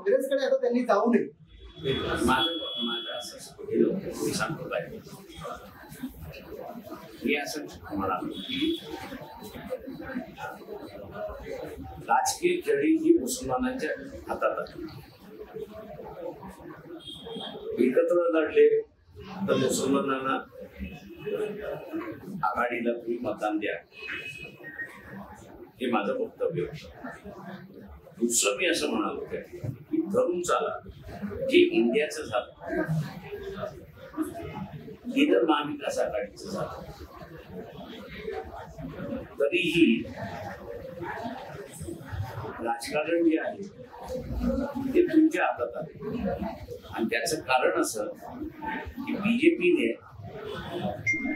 काँग्रेसकडे आता त्यांनी जाऊ नये. माझं असं सांगतो पाहिजे मी असं म्हणालो की राजकीय खेळी ही मुसलमानांच्या हातात आहे. एकत्र लढले तर मुसलमानांना आघाडीला तुम्ही मतदान द्या, हे माझं वक्तव्य होतं. दुसरं मी असं म्हणालो की धरून चाला, जे इंडियाचं झालं हे तर महाविकास आघाडीचं झालं, तरीही राजकारण जे आहे ते तुमच्या हातात आहे. आणि त्याचं कारण असं की बीजेपीने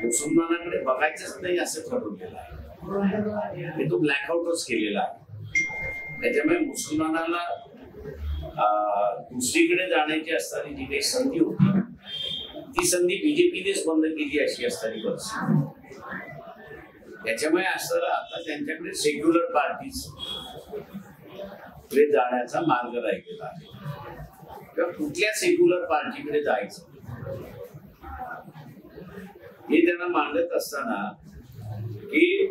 मुसलमानाकडे बघायचंच नाही असं ठरवलेलं आहे. तो ब्लॅकआउटच केलेला आहे. त्याच्यामुळे मुसलमानाला दुसरीकडे जाण्याची असणारी जी काही संधी होती ती संधी बीजेपीनेच बंद केली अशी असणारी परिस्थिती. त्याच्यामुळे असं आता त्यांच्याकडे सेक्युलर पार्टीज कडे जाण्याचा मार्ग राहिलेला आहे. किंवा कुठल्या सेक्युलर पार्टीकडे जायचं हे त्यांना मांडत असताना की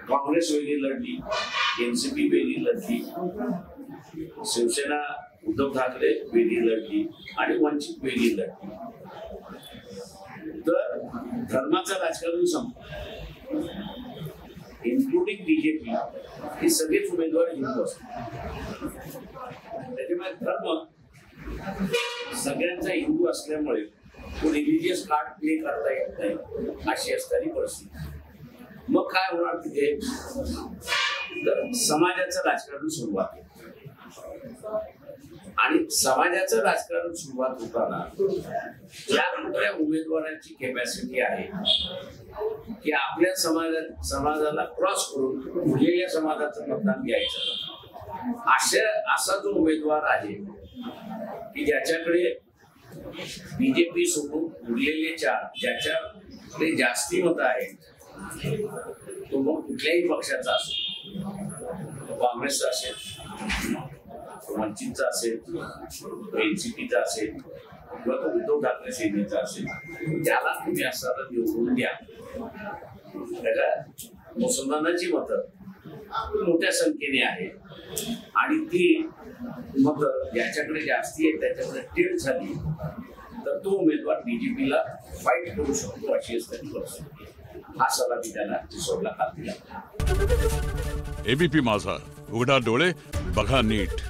काँग्रेस वेगळी लढली, एनसीपी वेगळी लढली, शिवसेना उद्धव ठाकरे वेगळी लढली आणि वंचित वेगळी लढली, तर धर्माचं राजकारण संपलं. इन्क्लुडिंग बीजेपी हे सगळेच उमेदवार हिंदू असतात. त्याच्यामुळे धर्म सगळ्यांचा हिंदू असल्यामुळे तो रिलिजियस कार्ड प्ले करता येत नाही अशी असणारी परिस्थिती. मग काय होणार तिथे, तर समाजाचं राजकारण सुरुवात होतं. आणि समाजाचं राजकारण सुरुवात होताना ज्या कुठल्या उमेदवाराची कॅपॅसिटी आहे की आपल्या समाजाला क्रॉस करून उरलेल्या समाजाचं मतदान घ्यायचं, असा जो उमेदवार आहे की ज्याच्याकडे बीजेपी सोडून उरलेले चार, ज्याच्याकडे जास्ती मतं आहेत, तो मग कुठल्याही पक्षाचा असो, काँग्रेसचा असेल, वंचितचा असेल, एनसीपीचा असेल किंवा तो उद्धव ठाकरे सेनेचा असेल, त्याला तुम्ही असं निवडून द्या. त्याला मुसलमानांची मतं मोठ्या संख्येने आहे आणि ती मतं ज्याच्याकडे जास्ती आहे त्याच्याकडे टीड झाली तर तो उमेदवार बीजेपीला फाईट करू शकतो अशी असणारी परिस्थिती. हा सल्ला मी त्यांना सोडला काल दिला. एबीपी माझा, उघडा डोळे बघा नीट.